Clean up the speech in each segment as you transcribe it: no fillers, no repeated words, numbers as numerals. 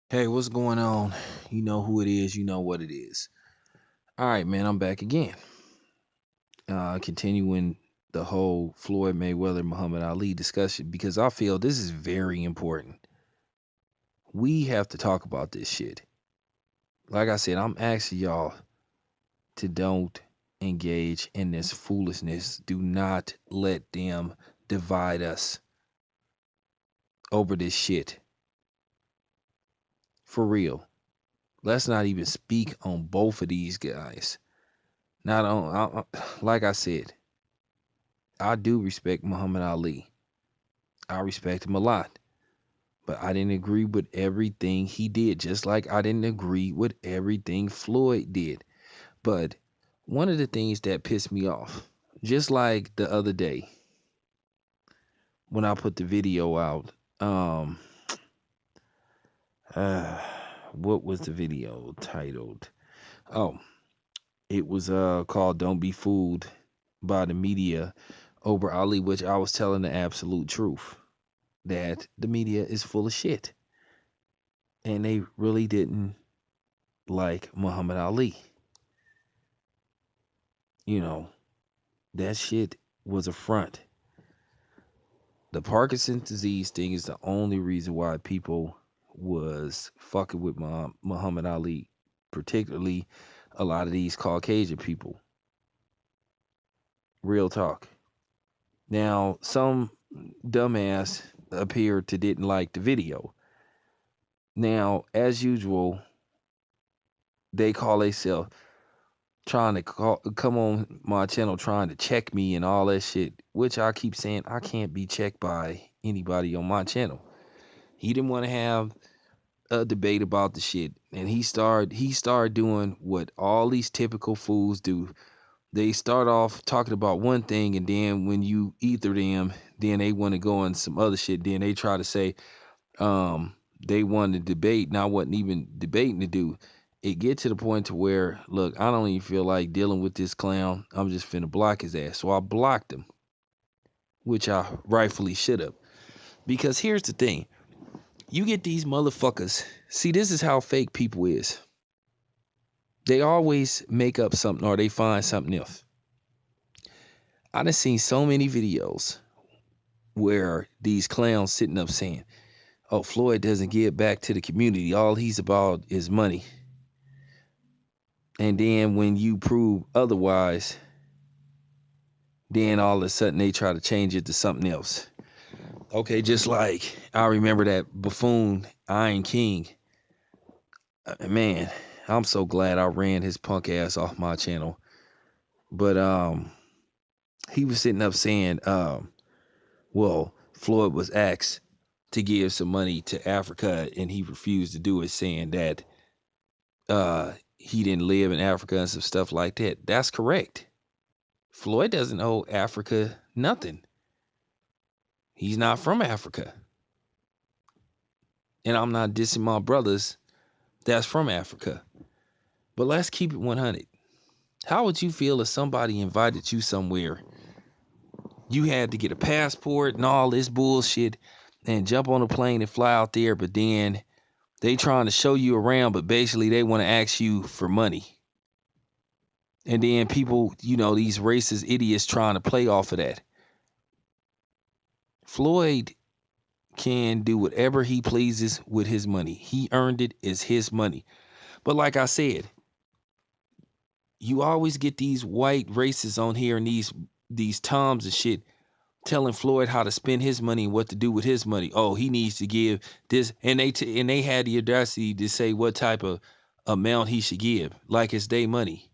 Hey, what's going on? You know who it is, you know what it is. All right, man, I'm back again. Continuing the whole Floyd Mayweather Muhammad Ali discussion because I feel this is very important. We have to talk about this shit. Like I said, I'm asking y'all to don't engage in this foolishness. Do not let them divide us over this shit. For real. Let's not even speak on both of these guys. Not on, like I said, I do respect Muhammad Ali. I respect him a lot. But I didn't agree with everything he did, just like I didn't agree with everything Floyd did. But one of the things that pissed me off, just like the other day when I put the video out, um, uh, what was the video titled? Oh, it was called "Don't Be Fooled by the Media Over Ali," which I was telling the absolute truth that the media is full of shit. And they really didn't like Muhammad Ali. You know, that shit was a front. The Parkinson's disease thing is the only reason why people was fucking with Muhammad Ali, particularly a lot of these Caucasian people. Real talk. Now, some dumbass appeared to didn't like the video. Now, as usual, they call themselves trying to come on my channel trying to check me and all that shit, which I keep saying I can't be checked by anybody on my channel. He didn't want to have a debate about the shit, and he started doing what all these typical fools do. They start off talking about one thing, and then when you ether them, then they want to go on some other shit. Then they try to say, um, they wanted to debate, and I wasn't even debating to do. It get to the point to where, look, I don't even feel like dealing with this clown. I'm just finna block his ass. So I blocked him, which I rightfully should have. Because here's the thing. You get these motherfuckers. See, this is how fake people is. They always make up something or they find something else. I done seen so many videos where these clowns sitting up saying, oh, Floyd doesn't give back to the community. All he's about is money. And then when you prove otherwise, then all of a sudden they try to change it to something else. Okay, just like I remember that buffoon Iron King. Man, I'm so glad I ran his punk ass off my channel. But he was sitting up saying, well, Floyd was asked to give some money to Africa and he refused to do it, saying that he didn't live in Africa and some stuff like that. That's correct. Floyd doesn't owe Africa nothing. He's not from Africa. And I'm not dissing my brothers that's from Africa. But let's keep it 100. How would you feel if somebody invited you somewhere? You had to get a passport and all this bullshit and jump on a plane and fly out there, but then they trying to show you around, but basically they want to ask you for money. And then people, these racist idiots trying to play off of that. Floyd can do whatever he pleases with his money. He earned it. It's his money. But like I said, you always get these white racists on here and these toms and shit telling Floyd how to spend his money and what to do with his money. Oh, he needs to give this, and they had the audacity to say what type of amount he should give, like it's their money.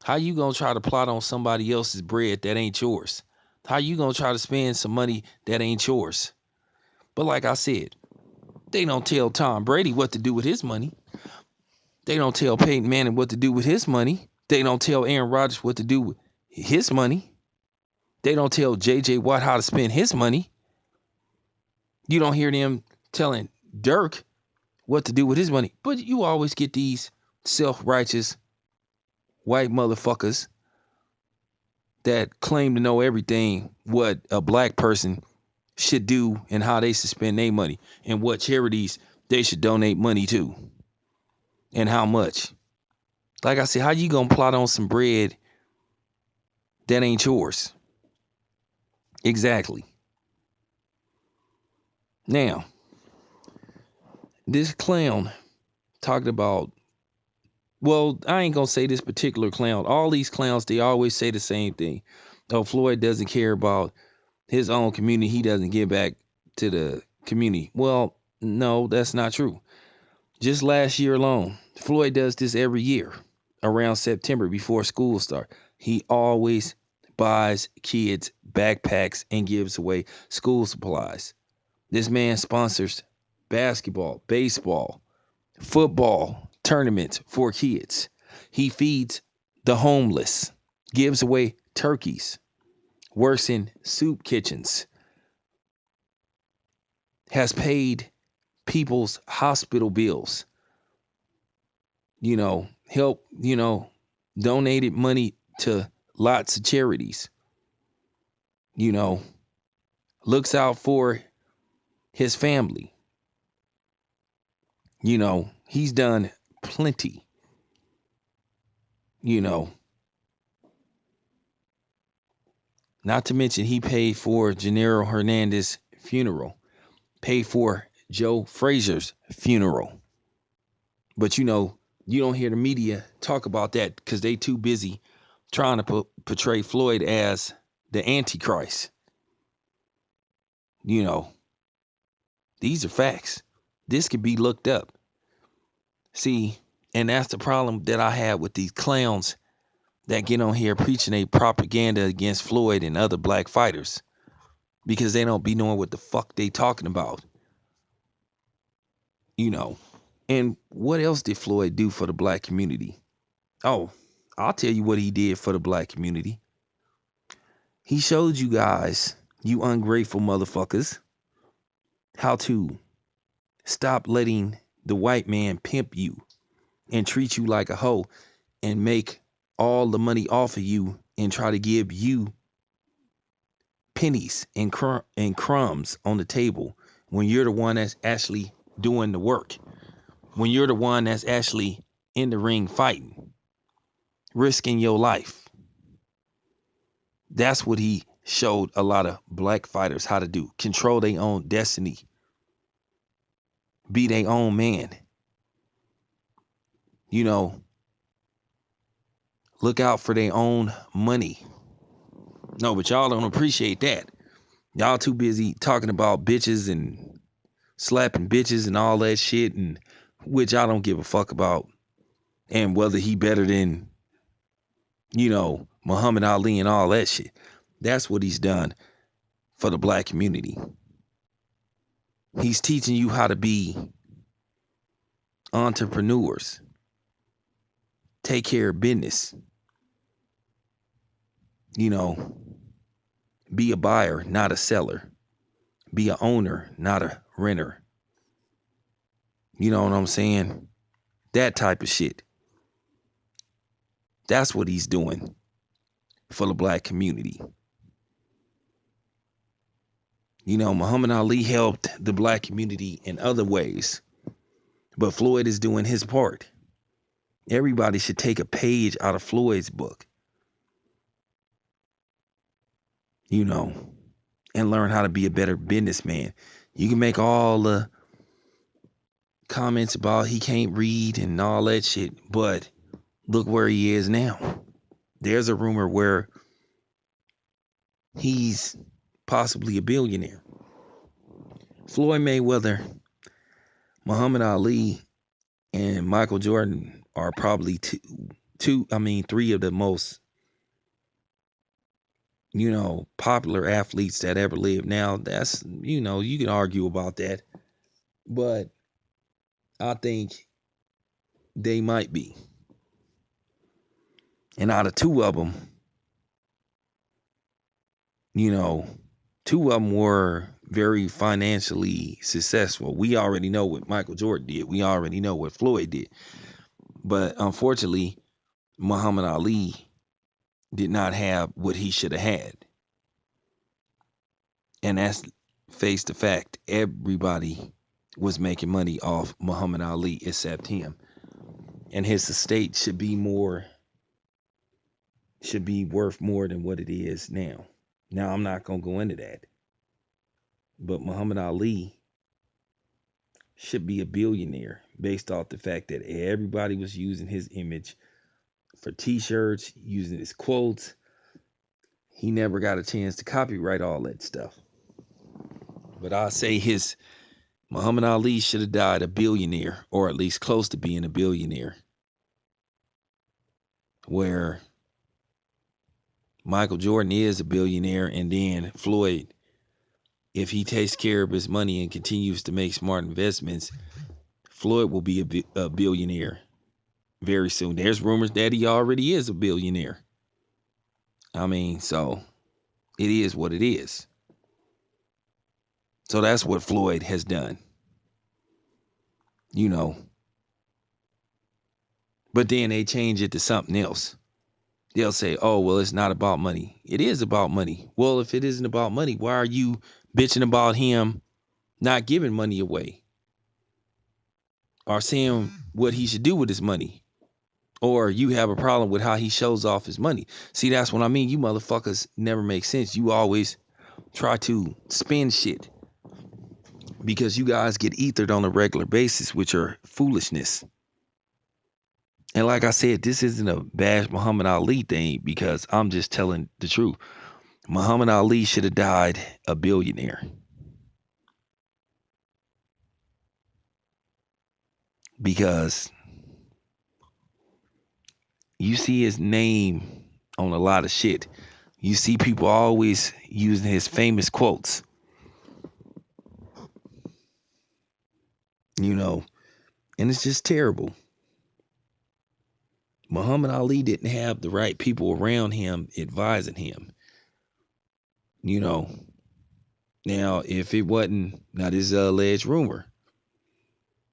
How you gonna try to plot on somebody else's bread that ain't yours? How you gonna try to spend some money that ain't yours? But like I said, they don't tell Tom Brady what to do with his money. They don't tell Peyton Manning what to do with his money. They don't tell Aaron Rodgers what to do with his money. They don't tell J.J. Watt how to spend his money. You don't hear them telling Dirk what to do with his money. But you always get these self-righteous white motherfuckers that claim to know everything what a black person should do and how they should spend their money and what charities they should donate money to, and how much. Like I said, how you gonna plot on some bread that ain't yours? Exactly. Now, this clown talked about, well, I ain't gonna say this particular clown. All these clowns, they always say the same thing. Oh, Floyd doesn't care about his own community. He doesn't give back to the community. Well, no, that's not true. Just last year alone, Floyd does this every year around September before school starts. He always buys kids backpacks and gives away school supplies. This man sponsors basketball, baseball, football tournaments for kids. He feeds the homeless, gives away turkeys, works in soup kitchens, has paid people's hospital bills, help, donated money to lots of charities, you know, looks out for his family. He's done plenty, you know, not to mention he paid for Gennaro Hernandez's funeral, paid for Joe Frazier's funeral. But you don't hear the media talk about that because they too busy trying to portray Floyd as the Antichrist. You know, these are facts. This could be looked up. See, and that's the problem that I have with these clowns that get on here preaching a propaganda against Floyd and other black fighters because they don't be knowing what the fuck they talking about. You know, and what else did Floyd do for the black community? Oh, I'll tell you what he did for the black community. He showed you guys, you ungrateful motherfuckers, how to stop letting the white man pimp you and treat you like a hoe and make all the money off of you and try to give you pennies and crumbs on the table when you're the one that's actually doing the work, when you're the one that's actually in the ring fighting, risking your life. That's what he showed a lot of black fighters how to do. Control their own destiny. Be their own man. Look out for their own money. No, but y'all don't appreciate that. Y'all too busy talking about bitches and slapping bitches and all that shit, and which I don't give a fuck about. And whether he better than, Muhammad Ali and all that shit. That's what he's done for the black community. He's teaching you how to be entrepreneurs. Take care of business. Be a buyer, not a seller. Be a owner, not a renter. You know what I'm saying? That type of shit. That's what he's doing for the black community. Muhammad Ali helped the black community in other ways, but Floyd is doing his part. Everybody should take a page out of Floyd's book, and learn how to be a better businessman. You can make all the comments about he can't read and all that shit, but look where he is now. There's a rumor where he's possibly a billionaire. Floyd Mayweather, Muhammad Ali, and Michael Jordan are probably three of the most, popular athletes that ever lived. Now, that's, you can argue about that, but I think they might be. And out of two of them, two of them were very financially successful. We already know what Michael Jordan did. We already know what Floyd did. But unfortunately, Muhammad Ali did not have what he should have had. And that's face the fact. Everybody was making money off Muhammad Ali except him. And his estate should be worth more than what it is now. Now I'm not gonna go into that. But Muhammad Ali should be a billionaire based off the fact that everybody was using his image for t-shirts, using his quotes. He never got a chance to copyright all that stuff. But I say his Muhammad Ali should have died a billionaire, or at least close to being a billionaire. Where Michael Jordan is a billionaire, and then Floyd, if he takes care of his money and continues to make smart investments, Floyd will be a billionaire very soon. There's rumors that he already is a billionaire. I mean, so it is what it is. So that's what Floyd has done. You know. But then they change it to something else. They'll say, oh, well, it's not about money. It is about money. Well, if it isn't about money, why are you bitching about him not giving money away? Or saying what he should do with his money? Or you have a problem with how he shows off his money? See, that's what I mean. You motherfuckers never make sense. You always try to spin shit because you guys get ethered on a regular basis with your foolishness. And like I said, this isn't a bash Muhammad Ali thing because I'm just telling the truth. Muhammad Ali should have died a billionaire. Because you see his name on a lot of shit. You see people always using his famous quotes. You know, and it's just terrible. Muhammad Ali didn't have the right people around him advising him. You know, now if it wasn't, now this is an alleged rumor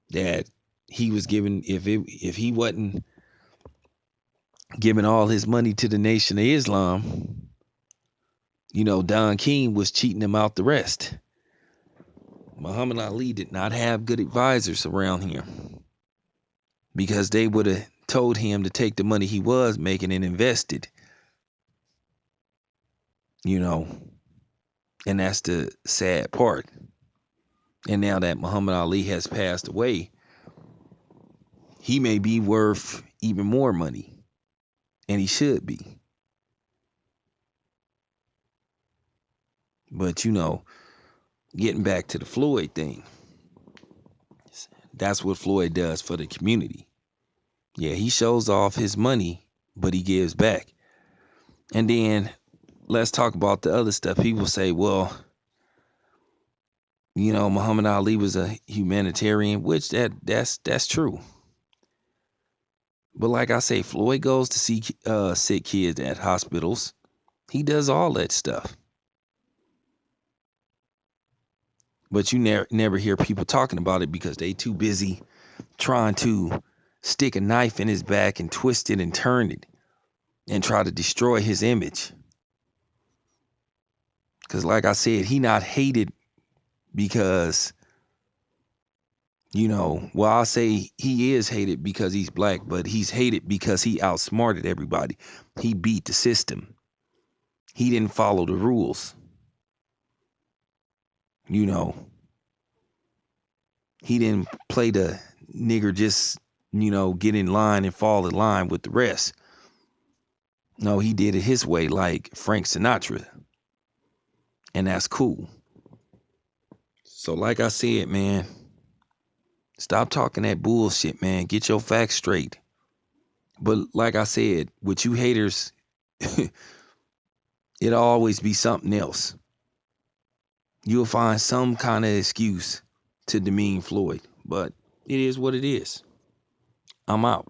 that he was giving, if he wasn't giving all his money to the Nation of Islam, you know, Don King was cheating him out the rest. Muhammad Ali did not have good advisors around him because they would have told him to take the money he was making and invest it. You know, and that's the sad part. And now that Muhammad Ali has passed away, he may be worth even more money. And he should be. But, you know, getting back to the Floyd thing, that's what Floyd does for the community. Yeah, he shows off his money, but he gives back. And then let's talk about the other stuff. People say, well, you know, Muhammad Ali was a humanitarian, which that's true. But like I say, Floyd goes to see sick kids at hospitals. He does all that stuff. But you never hear people talking about it because they too busy trying to stick a knife in his back and twist it and turn it and try to destroy his image. Because like I said, he not hated because, you know, well, I'll say he is hated because he's black, but he's hated because he outsmarted everybody. He beat the system. He didn't follow the rules. You know, he didn't play the nigger just, you know, get in line and fall in line with the rest. No, he did it his way, like Frank Sinatra. And that's cool. So like I said, man, stop talking that bullshit, man. Get your facts straight. But like I said, with you haters, it'll always be something else. You'll find some kind of excuse to demean Floyd. But it is what it is. I'm out.